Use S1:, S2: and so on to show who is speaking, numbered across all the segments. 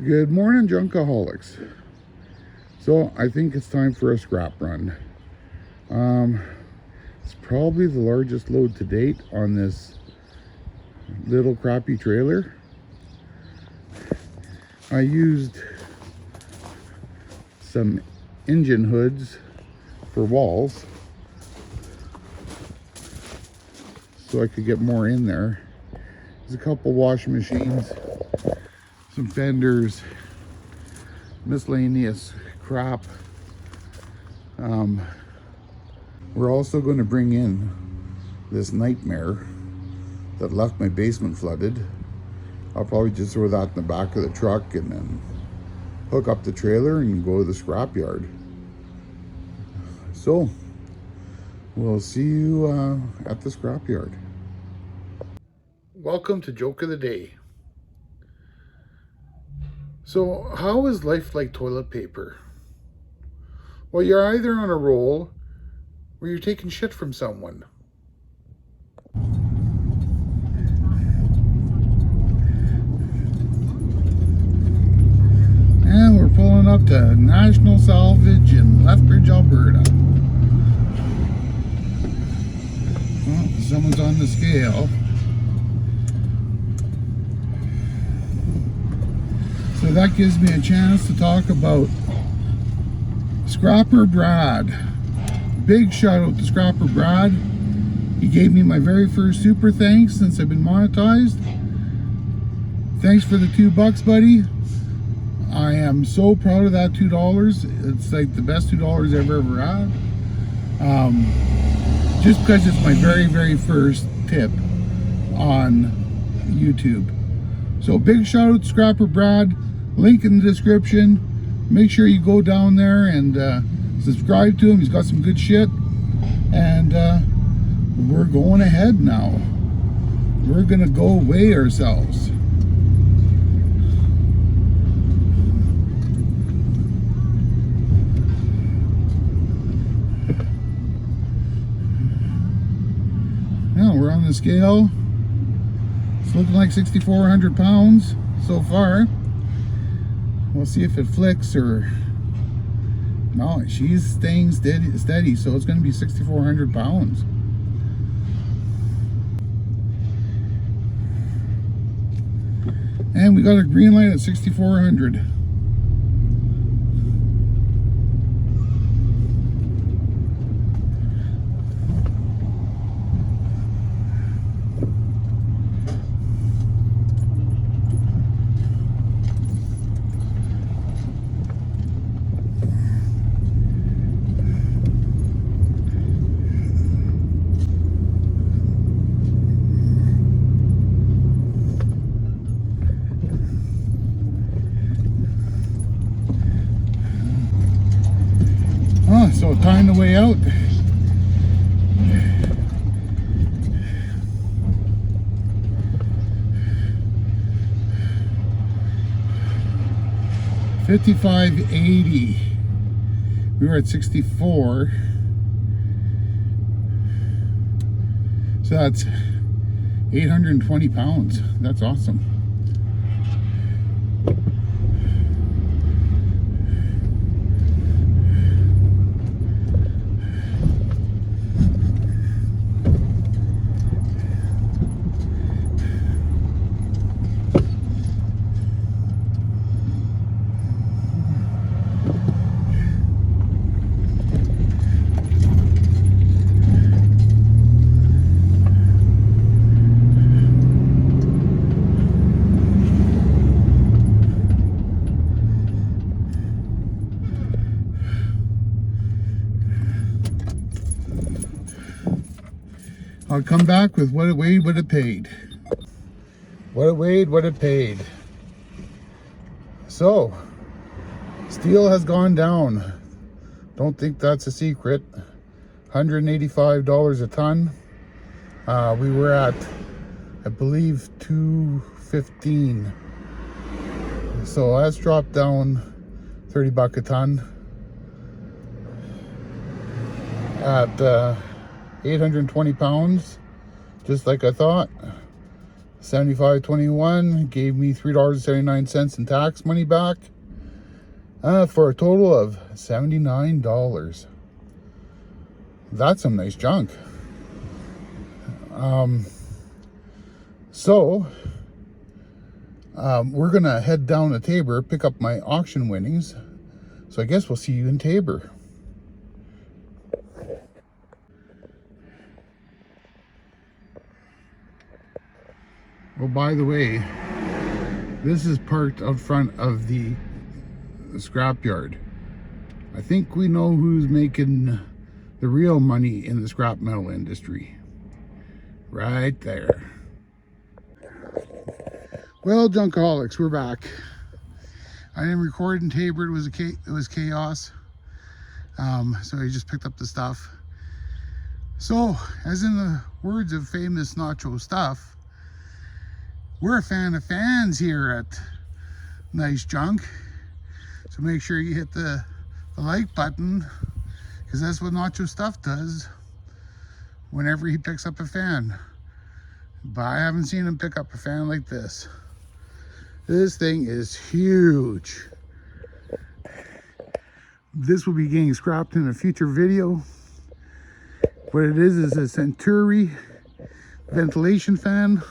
S1: Good morning, Junkaholics. So I think it's time for a scrap run. It's probably the largest load to date on this little crappy trailer. I used some engine hoods for walls so I could get more in there. There's a couple washing machines, some fenders, miscellaneous crap. We're also going to bring in this nightmare that left my basement flooded. I'll probably just throw that in the back of the truck and then hook up the trailer and go to the scrapyard. So we'll see you at the scrapyard. Welcome to Joke of the Day. So how is life like toilet paper? Well, you're either on a roll or you're taking shit from someone. And we're pulling up to National Salvage in Lethbridge, Alberta. Well, someone's on the scale. So that gives me a chance to talk about Scrapper Brad. Big shout out to Scrapper Brad. He gave me my very first super thanks since I've been monetized. Thanks for the $2, buddy. I am so proud of that $2. It's like the best $2 I've ever had. Just because it's my very first tip on YouTube. So big shout out to Scrapper Brad. Link in the description. Make sure you go down there and subscribe to him. He's got some good shit. And we're going ahead now. We're gonna go weigh ourselves. Now we're on the scale. It's looking like 6,400 pounds so far. We'll see if it flicks or no. She's staying steady, so it's going to be 6,400 pounds. And we got a green light at 6,400. So time to weigh out. $55.80. We were at 64. So that's 820 pounds. That's awesome. I'll come back with what it weighed, what it paid. What it weighed, what it paid. So, steel has gone down. Don't think that's a secret. $185 a ton. We were at, I believe, $215. So that's dropped down $30 a ton. At 820 pounds, just like I thought. $75.21 gave me $3.79 in tax money back, for a total of $79. That's some nice junk. So we're gonna head down to Tabor, pick up my auction winnings. So I guess we'll see you in Tabor. Oh, by the way, this is parked out front of the scrapyard. I think we know who's making the real money in the scrap metal industry. Right there. Well, Junkaholics, we're back. I didn't record in Tabor. It was chaos. So I just picked up the stuff. So, as in the words of famous Nacho Stuff, we're a fan of fans here at Nice Junk. So make sure you hit the like button, because that's what Nacho Stuff does whenever he picks up a fan. But I haven't seen him pick up a fan like this. This thing is huge. This will be getting scrapped in a future video. What it is a Centuri ventilation fan,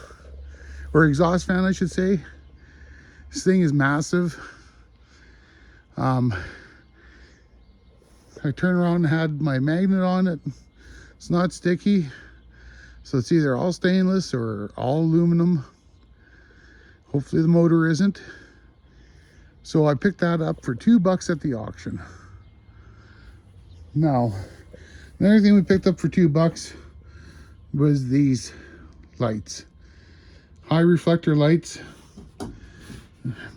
S1: or exhaust fan I should say. This thing is massive. I turned around and had my magnet on it. It's not sticky, so it's either all stainless or all aluminum. Hopefully the motor isn't. So I picked that up for $2 at the auction. Now, another thing we picked up for $2 was these lights. High reflector lights.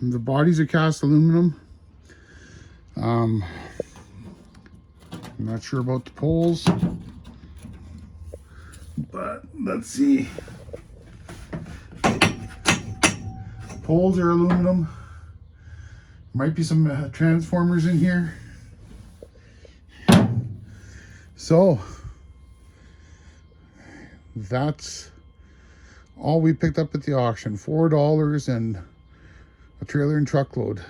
S1: The bodies are cast aluminum. I'm not sure about the poles, but let's see. Poles are aluminum. Might be some transformers in here. So that's all we picked up at the auction. $4 and a trailer and truckload.